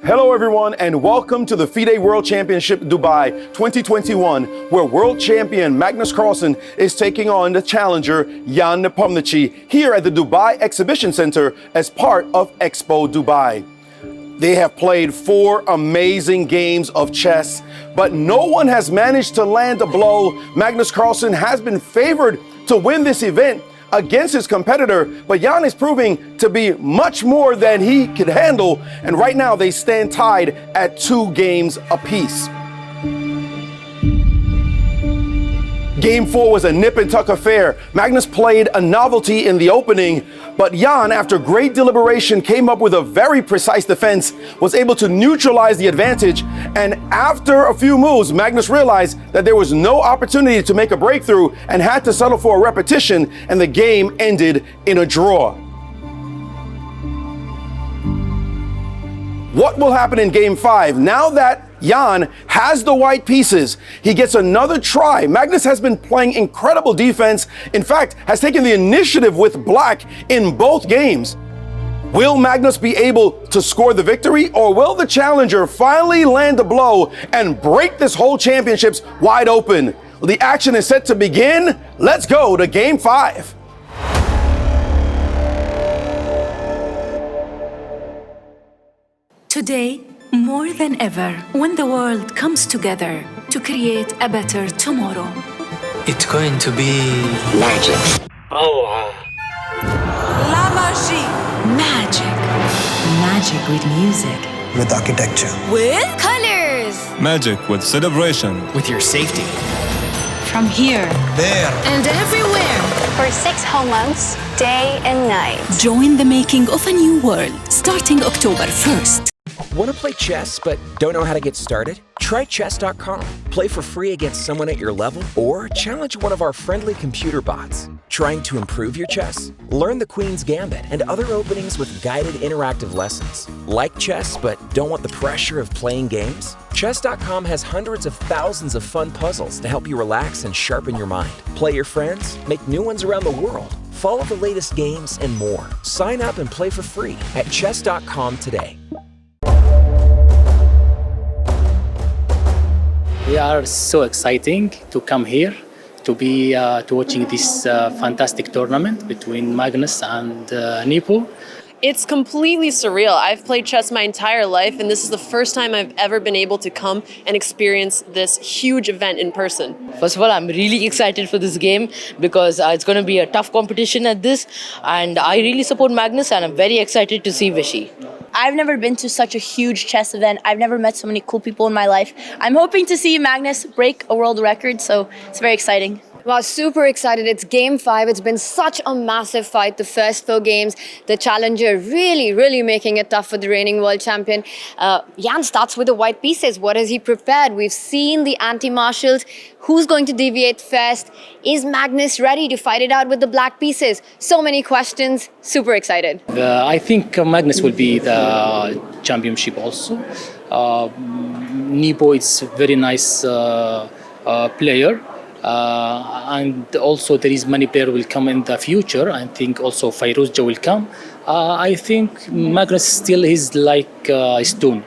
Hello everyone and welcome to the Fide World Championship Dubai 2021, where world champion Magnus Carlsen is taking on the challenger Jan Nepomniachtchi here at the Dubai Exhibition Center as part of Expo Dubai. They have played 4 amazing games of chess, but no one has managed to land a blow. Magnus Carlsen has been favored to win this event against his competitor, but Jan is proving to be much more than he could handle, and right now they stand tied at 2 games apiece. Game 4 was a nip and tuck affair. Magnus played a novelty in the opening, but Jan, after great deliberation, came up with a very precise defense, was able to neutralize the advantage, and after a few moves, Magnus realized that there was no opportunity to make a breakthrough and had to settle for a repetition, and the game ended in a draw. What will happen in Game 5? Now that Jan has the white pieces, he gets another try. Magnus has been playing incredible defense, in fact, has taken the initiative with black in both games. Will Magnus be able to score the victory, or will the challenger finally land a blow and break this whole championships wide open? The action is set to begin. Let's go to Game 5. Today, more than ever, when the world comes together to create a better tomorrow. It's going to be magic. Oh, La magie. Magic. Magic with music. With architecture. With colors. Magic with celebration. with your safety. From here. There. And everywhere. For 6 whole months, day and night. Join the making of a new world, starting October 1st. Want to play chess but don't know how to get started? Try chess.com. Play for free against someone at your level or challenge one of our friendly computer bots. Trying to improve your chess? Learn the Queen's Gambit and other openings with guided interactive lessons. Like chess but don't want the pressure of playing games? Chess.com has hundreds of thousands of fun puzzles to help you relax and sharpen your mind. Play your friends, make new ones around the world, follow the latest games and more. Sign up and play for free at chess.com today. We are so exciting to come here to be to watching this fantastic tournament between Magnus and Nepo. It's completely surreal. I've played chess my entire life, and this is the first time I've ever been able to come and experience this huge event in person. First of all, I'm really excited for this game because it's going to be a tough competition at this, and I really support Magnus, and I'm very excited to see Vishy. I've never been to such a huge chess event. I've never met so many cool people in my life. I'm hoping to see Magnus break a world record, so it's very exciting. Wow, super excited. It's Game 5. It's been such a massive fight the first 4 games. The challenger really making it tough for the reigning world champion. Jan starts with the white pieces. What has he prepared? We've seen the anti-marshals. Who's going to deviate first? Is Magnus ready to fight it out with the black pieces? So many questions. Super excited. I think Magnus will be the championship also. Nepo is a very nice player. And also there is many players will come in the future. I think also Fairuzja will come. I think Magnus still is like a stone.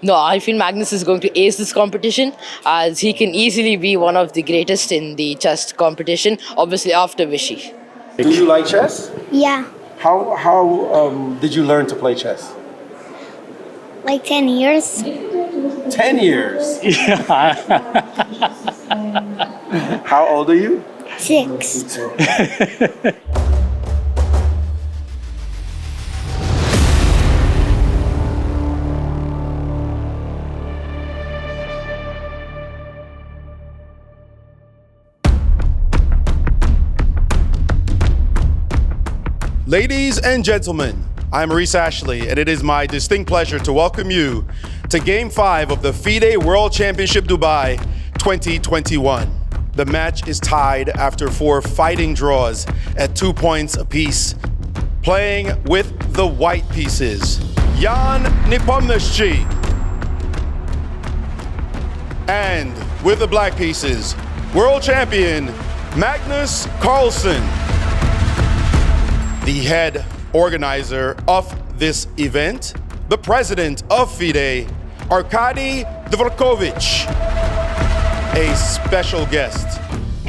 No, I feel Magnus is going to ace this competition as he can easily be one of the greatest in the chess competition, obviously after Vishy. Do you like chess? Yeah, How did you learn to play chess? like 10 years. 10 years. Yeah. How old are you? 6. Ladies and gentlemen, I'm Maurice Ashley, and it is my distinct pleasure to welcome you to Game 5 of the Fide World Championship Dubai 2021. The match is tied after 4 fighting draws at 2 points apiece. Playing with the white pieces, Jan Nepomniachtchi. And with the black pieces, world champion Magnus Carlsen. The head organizer of this event. the president of Fide, Arkady Dvorkovich. A special guest,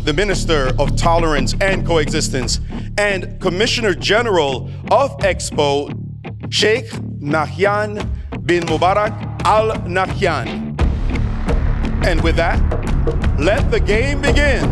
the Minister of Tolerance and Coexistence and Commissioner General of Expo, Sheikh Nahyan bin Mubarak Al Nahyan. And with that, let the game begin.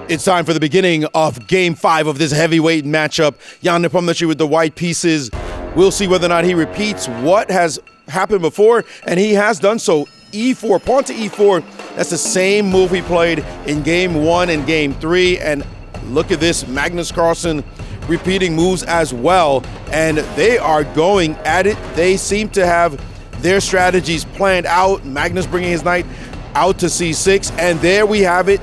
It's time for the beginning of Game 5 of this heavyweight matchup. Jan Nepomniachtchi with the white pieces. We'll see whether or not he repeats what has happened before, and he has done so. E4, pawn to E4, that's the same move he played in Game 1 and Game 3, and look at this, Magnus Carlsen repeating moves as well, and they are going at it. They seem to have their strategies planned out. Magnus bringing his knight out to C6, and there we have it.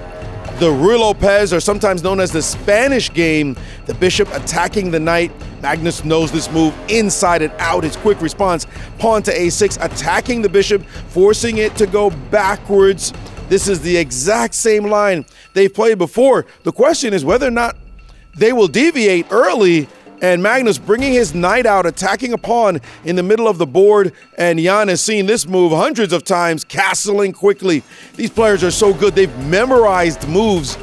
The Ruy Lopez, or sometimes known as the Spanish game, the bishop attacking the knight. Magnus knows this move inside and out. His quick response, pawn to A6, attacking the bishop, forcing it to go backwards. This is the exact same line they've played before. The question is whether or not they will deviate early, and Magnus bringing his knight out, attacking a pawn in the middle of the board, and Jan has seen this move hundreds of times, castling quickly. These players are so good. They've memorized moves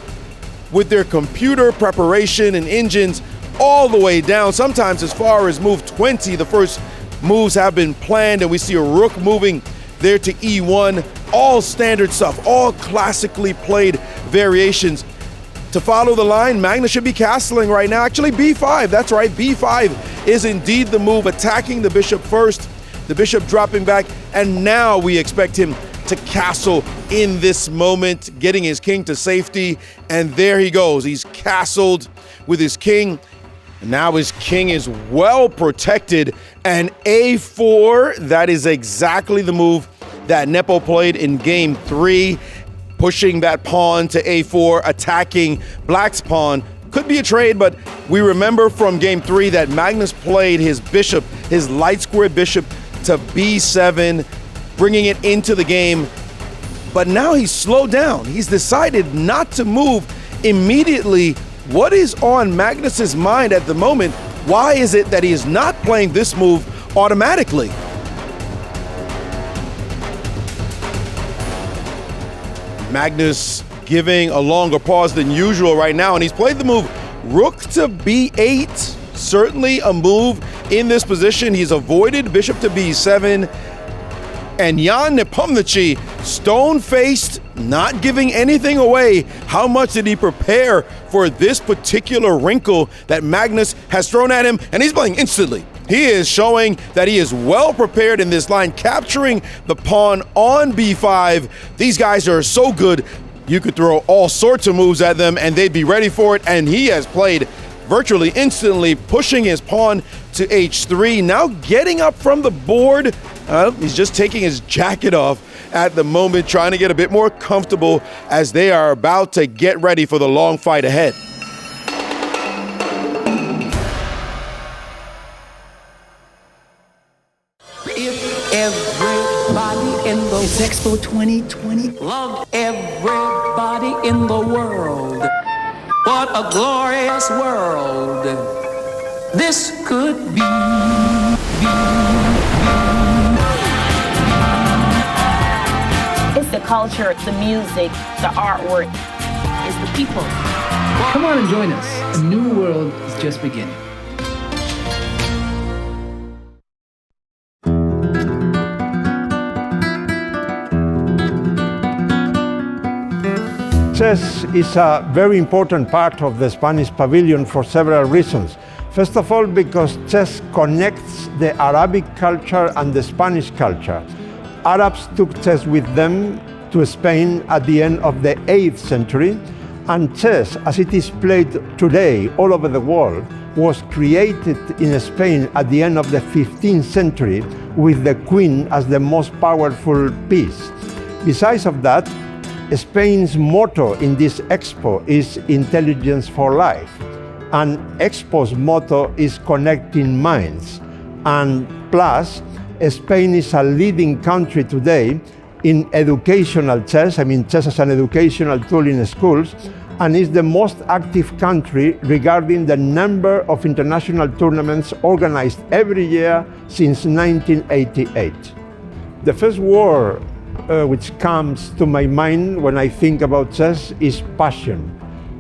with their computer preparation and engines all the way down, sometimes as far as move 20. The first moves have been planned, and we see a rook moving there to E1. All standard stuff, all classically played variations. To follow the line, Magnus should be castling right now. Actually, B5, that's right, B5 is indeed the move, attacking the bishop first, the bishop dropping back, and now we expect him to castle in this moment, getting his king to safety, and there he goes. He's castled with his king, and now his king is well protected, and A4, that is exactly the move that Nepo played in Game 3. Pushing that pawn to A4, attacking Black's pawn. Could be a trade, but we remember from Game 3 that Magnus played his bishop, his light square bishop, to B7, bringing it into the game. But now he's slowed down. He's decided not to move immediately. What is on Magnus's mind at the moment? Why is it that he is not playing this move automatically? Magnus giving a longer pause than usual right now, and he's played the move rook to B8. Certainly a move in this position. He's avoided bishop to B7. And Jan Nepomniachtchi, stone-faced, not giving anything away. How much did he prepare for this particular wrinkle that Magnus has thrown at him? And he's playing instantly. He is showing that he is well prepared in this line, capturing the pawn on B5. These guys are so good. You could throw all sorts of moves at them and they'd be ready for it. And he has played virtually instantly, pushing his pawn to H3. Now getting up from the board. He's just taking his jacket off at the moment, trying to get a bit more comfortable as they are about to get ready for the long fight ahead. It's Expo 2020. Love everybody in the world. What a glorious world this could be. It's the culture, the music, the artwork. It's the people. Come on and join us. A new world is just beginning. Chess is a very important part of the Spanish pavilion for several reasons. First of all, because chess connects the Arabic culture and the Spanish culture. Arabs took chess with them to Spain at the end of the 8th century, and chess, as it is played today all over the world, was created in Spain at the end of the 15th century with the queen as the most powerful piece. Besides of that, Spain's motto in this expo is Intelligence for Life, and Expo's motto is Connecting Minds. And plus, Spain is a leading country today in educational chess. I mean, chess as an educational tool in schools, and is the most active country regarding the number of international tournaments organized every year since 1988. The first word which comes to my mind when I think about chess is passion,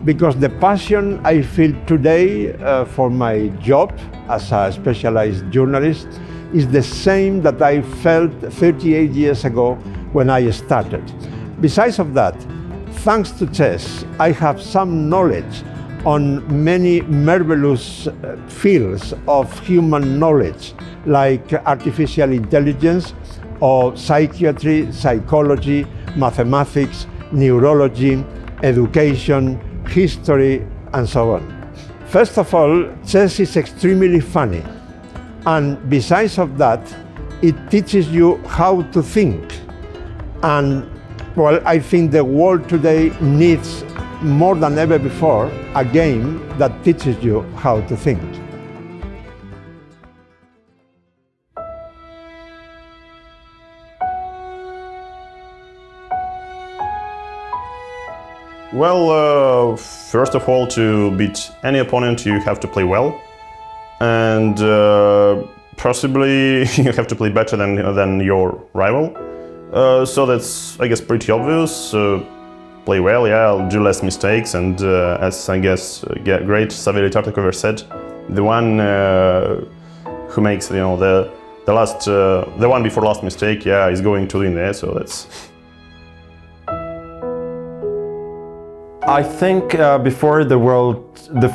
because the passion I feel today for my job as a specialized journalist is the same that I felt 38 years ago when I started. Besides of that, thanks to chess, I have some knowledge on many marvelous fields of human knowledge, like artificial intelligence, or psychiatry, psychology, mathematics, neurology, education, history, and so on. First of all, chess is extremely funny. And besides of that, it teaches you how to think. And well, I think the world today needs more than ever before a game that teaches you how to think. Well, first of all, to beat any opponent, you have to play well, and possibly you have to play better than your rival. So that's, I guess, pretty obvious. Play well, yeah, I'll do less mistakes, and as I guess great Saveli Tartakover said, the one who makes the one before last mistake, yeah, is going to win there. So that's. I think before the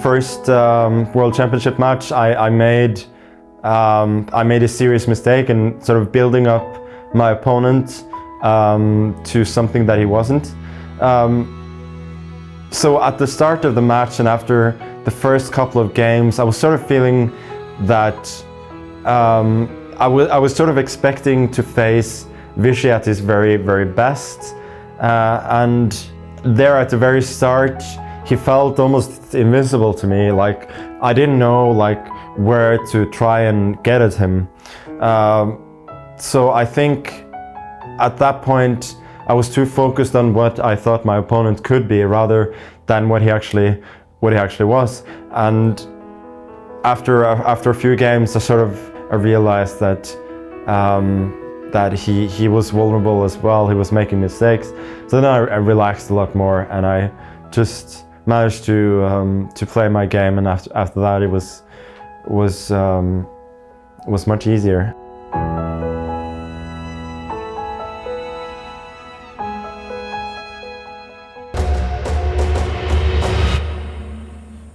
first World Championship match, I made a serious mistake in sort of building up my opponent to something that he wasn't. So at the start of the match and after the first couple of games, I was sort of feeling that I was sort of expecting to face Vichy at his very, very best, and there at the very start, he felt almost invincible to me. Like I didn't know where to try and get at him. So I think at that point I was too focused on what I thought my opponent could be rather than what he actually was. And after a few games, I realized that he was vulnerable as well. He was making mistakes. So then I relaxed a lot more, and I just managed to play my game. And after that, it was much easier.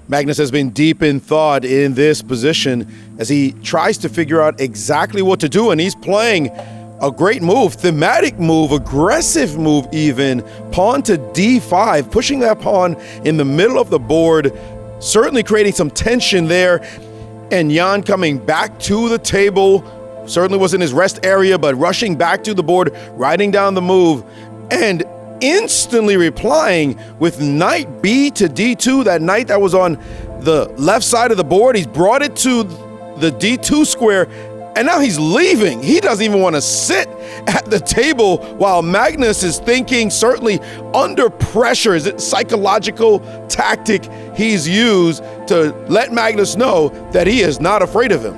Magnus has been deep in thought in this position as he tries to figure out exactly what to do, and he's playing a great move, thematic move, aggressive move even, pawn to d5, pushing that pawn in the middle of the board, certainly creating some tension there. And Jan coming back to the table, certainly was in his rest area, but rushing back to the board, writing down the move, and instantly replying with knight b to d2, that knight that was on the left side of the board. He's brought it to the d2 square, and now he's leaving. He doesn't even want to sit at the table while Magnus is thinking, certainly under pressure. Is it psychological tactic he's used to let Magnus know that he is not afraid of him?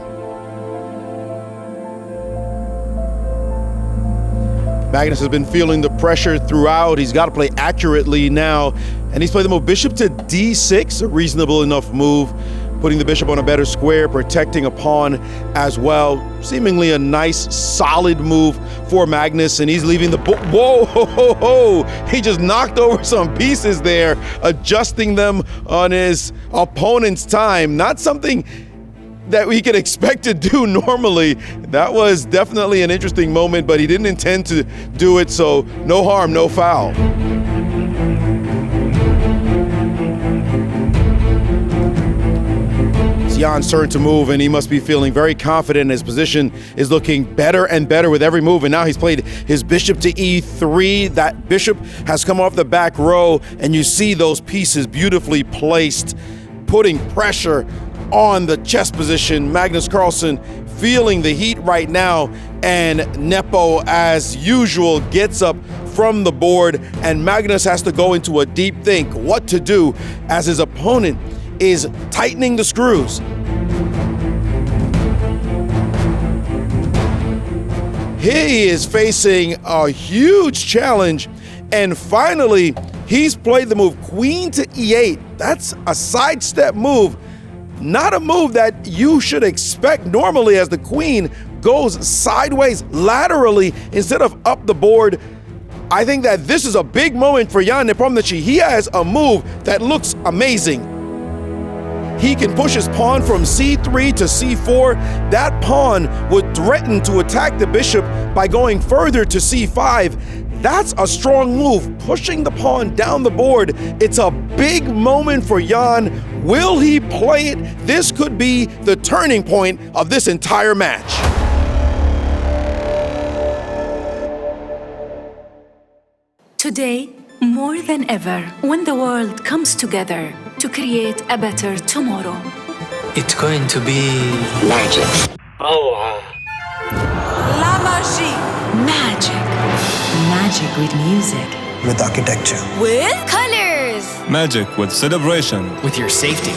Magnus has been feeling the pressure throughout. He's got to play accurately now, and he's played the move bishop to d6, a reasonable enough move, putting the bishop on a better square, protecting a pawn as well. Seemingly a nice, solid move for Magnus, and he's leaving the board. Whoa, ho, ho, ho. He just knocked over some pieces there, adjusting them on his opponent's time. Not something that we could expect to do normally. That was definitely an interesting moment, but he didn't intend to do it, so no harm, no foul. It's Jan's turn to move, and he must be feeling very confident. His position is looking better and better with every move, and now he's played his bishop to e3. That bishop has come off the back row, and you see those pieces beautifully placed, putting pressure on the chess position. Magnus Carlsen feeling the heat right now, and Nepo, as usual, gets up from the board, and Magnus has to go into a deep think what to do as his opponent is tightening the screws. He is facing a huge challenge, and finally, he's played the move Queen to E8. That's a sidestep move, not a move that you should expect normally, as the Queen goes sideways laterally instead of up the board. I think that this is a big moment for Jan Nepomniachtchi. He has a move that looks amazing. He can push his pawn from c3 to c4. That pawn would threaten to attack the bishop by going further to c5. That's a strong move, pushing the pawn down the board. It's a big moment for Jan. Will he play it? This could be the turning point of this entire match. Today, more than ever, when the world comes together to create a better tomorrow. It's going to be Magic. La magie. Magic. Magic with music. with architecture, With colors. Magic with celebration. with your safety.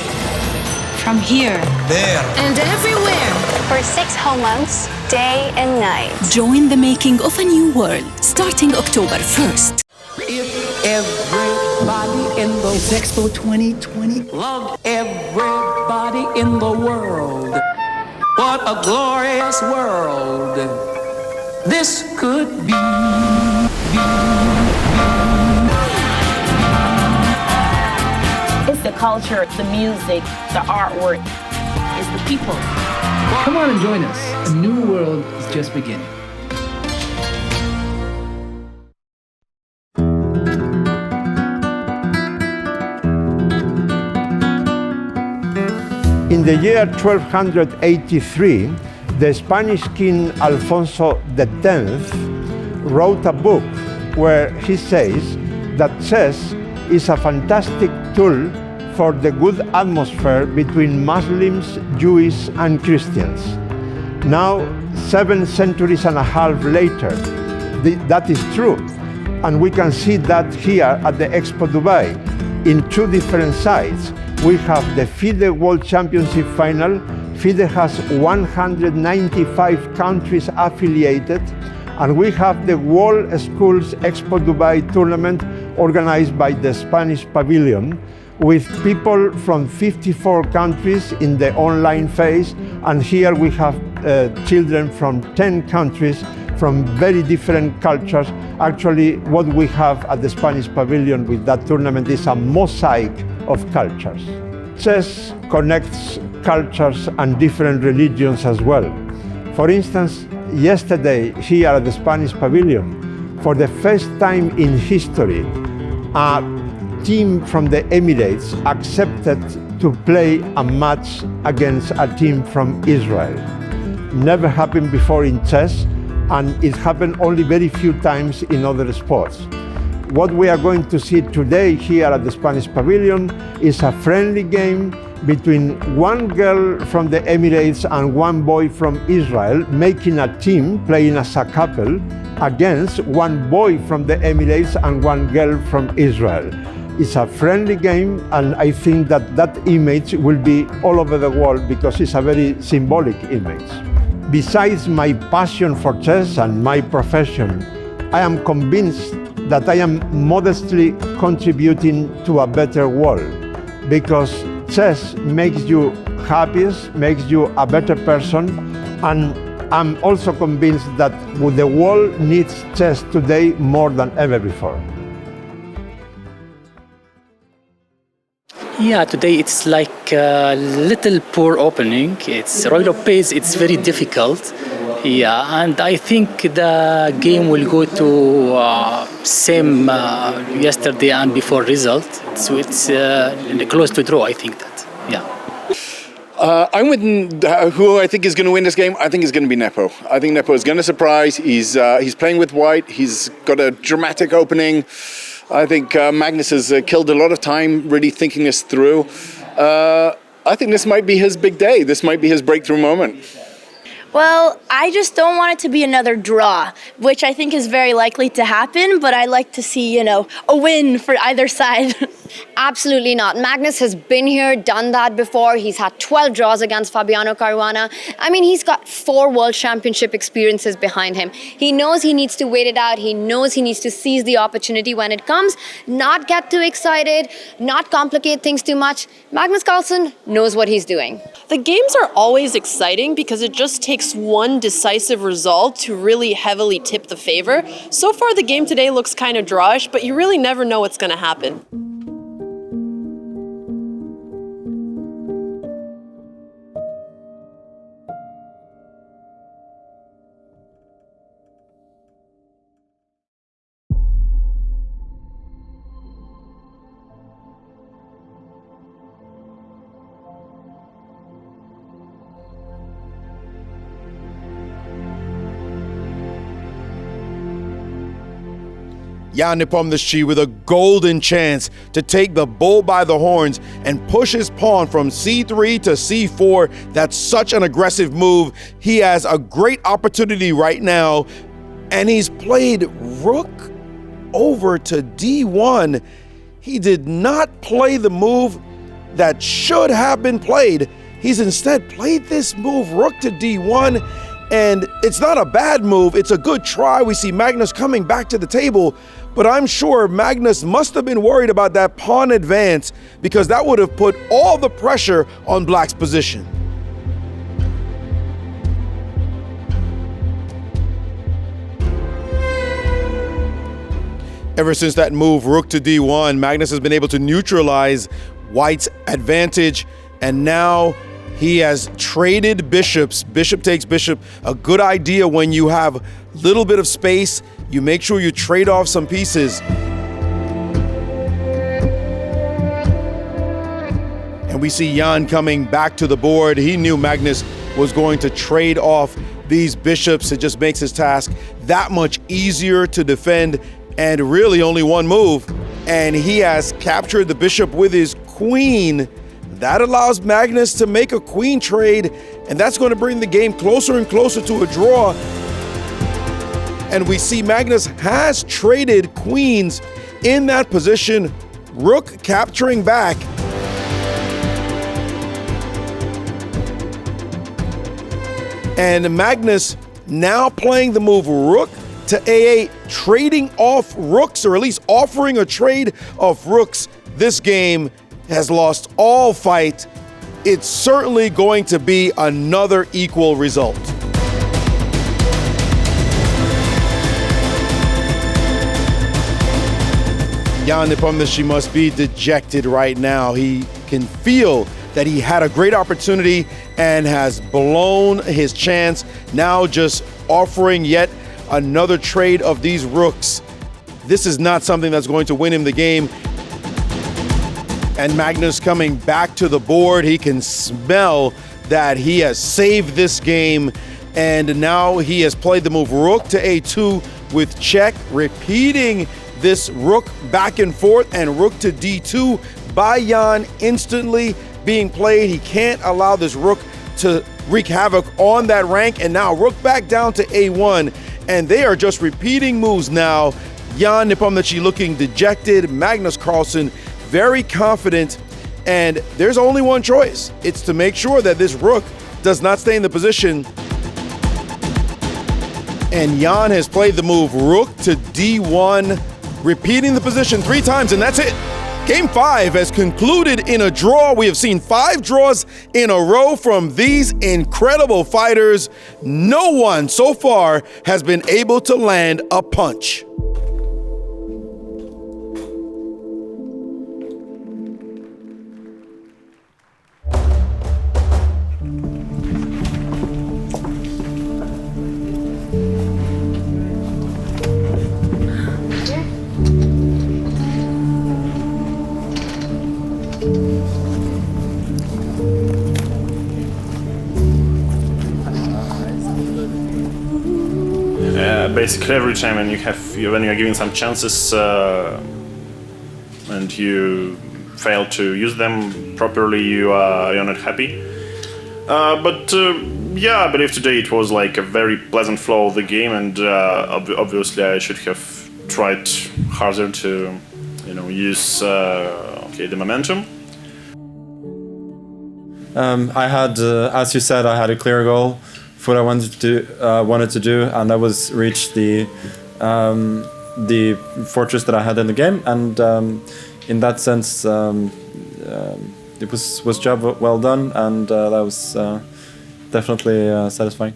From here. There. And everywhere. For 6 whole months, day and night. Join the making of a new world, starting October 1st. If everybody in the It's Expo 2020. loved everybody in the world, what a glorious world this could be. It's the culture, the music, the artwork, it's the people. Come on and join us. A new world is just beginning. In the year 1283, the Spanish king Alfonso X wrote a book where he says that chess is a fantastic tool for the good atmosphere between Muslims, Jews, and Christians. Now, 7 centuries and a half later, that is true. And we can see that here at the Expo Dubai. In 2 different sites, we have the Fide World Championship final. Fide has 195 countries affiliated, and we have the World Schools Expo Dubai tournament organized by the Spanish Pavilion, with people from 54 countries in the online phase, and here we have children from 10 countries from very different cultures. Actually, what we have at the Spanish Pavilion with that tournament is a mosaic of cultures. Chess connects cultures and different religions as well. For instance, yesterday here at the Spanish Pavilion, for the first time in history, a team from the Emirates accepted to play a match against a team from Israel. Never happened before in chess, and it happened only very few times in other sports. What we are going to see today here at the Spanish Pavilion is a friendly game between one girl from the Emirates and one boy from Israel, making a team playing as a couple against one boy from the Emirates and one girl from Israel. It's a friendly game, and I think that that image will be all over the world because it's a very symbolic image. Besides my passion for chess and my profession, I am convinced that I am modestly contributing to a better world, because chess makes you happiest, makes you a better person, and I'm also convinced that the world needs chess today more than ever before. Yeah, today it's like a little poor opening. It's royal pace, it's very difficult. Yeah, and I think the game will go to same yesterday and before result. So it's close to draw, I think that, yeah. I'm with who I think is going to win this game. I think it's going to be Nepo. I think Nepo is going to surprise. He's playing with white. He's got a dramatic opening. I think Magnus has killed a lot of time really thinking this through. I think this might be his big day. This might be his breakthrough moment. Well, I just don't want it to be another draw, which I think is very likely to happen, but I like to see, a win for either side. Absolutely not. Magnus has been here, done that before. He's had 12 draws against Fabiano Caruana. I mean, he's got 4 World Championship experiences behind him. He knows he needs to wait it out. He knows he needs to seize the opportunity when it comes, not get too excited, not complicate things too much. Magnus Carlsen knows what he's doing. The games are always exciting because it just takes one decisive result to really heavily tip the favor. So far, the game today looks kind of drawish, but you really never know what's going to happen. Jan Nepomniachtchi with a golden chance to take the bull by the horns and push his pawn from c3 to c4. That's such an aggressive move. He has a great opportunity right now, and he's played rook over to d1. He did not play the move that should have been played. He's instead played this move, rook to d1, and it's not a bad move. It's a good try. We see Magnus coming back to the table, but I'm sure Magnus must have been worried about that pawn advance because that would have put all the pressure on Black's position. Ever since that move, rook to d1, Magnus has been able to neutralize White's advantage, and now he has traded bishops. Bishop takes bishop. A good idea when you have a little bit of space. You make sure you trade off some pieces. And we see Jan coming back to the board. He knew Magnus was going to trade off these bishops. It just makes his task that much easier to defend, and really only one move. And he has captured the bishop with his queen. That allows Magnus to make a queen trade, and that's going to bring the game closer and closer to a draw. And we see Magnus has traded queens in that position, rook capturing back. And Magnus now playing the move rook to a8, trading off rooks, or at least offering a trade of rooks. This game has lost all fight. It's certainly going to be another equal result. Jan Nepomniachtchi must be dejected right now. He can feel that he had a great opportunity and has blown his chance. Now just offering yet another trade of these rooks. This is not something that's going to win him the game. And Magnus coming back to the board. He can smell that he has saved this game. And now he has played the move rook to a2 with check, repeating this rook back and forth, and rook to d2 by Jan instantly being played. He can't allow this rook to wreak havoc on that rank. And now rook back down to a1. And they are just repeating moves now. Jan Nepomniachtchi looking dejected. Magnus Carlsen very confident, and there's only one choice. It's to make sure that this rook does not stay in the position. And Jan has played the move rook to d1, repeating the position 3 times, and that's it. Game 5 has concluded in a draw. We have seen 5 draws in a row from these incredible fighters. No one so far has been able to land a punch. Basically, every time when you are given some chances and you fail to use them properly, you're not happy. Yeah, I believe today it was like a very pleasant flow of the game, and obviously I should have tried harder to, use the momentum. I had, as you said, I had a clear goal for what I wanted to do, and that was reach the fortress that I had in the game, and in that sense, it was job well done, and that was definitely satisfying.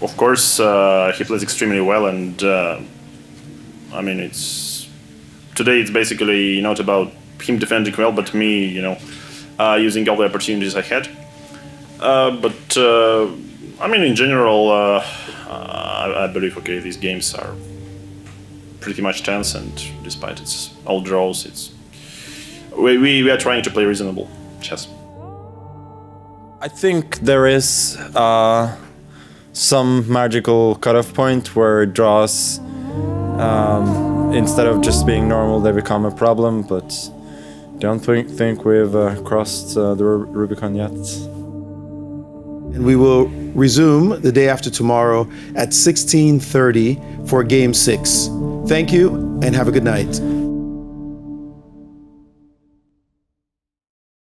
Of course, he plays extremely well, and today it's basically not about him defending well, but me, using all the opportunities I had. In general, I believe these games are pretty much tense, and despite it's all draws, we are trying to play reasonable chess. I think there is some magical cutoff point where draws, instead of just being normal, they become a problem, but don't think we've crossed the Rubicon yet. And we will resume the day after tomorrow at 16:30 for Game 6. Thank you and have a good night.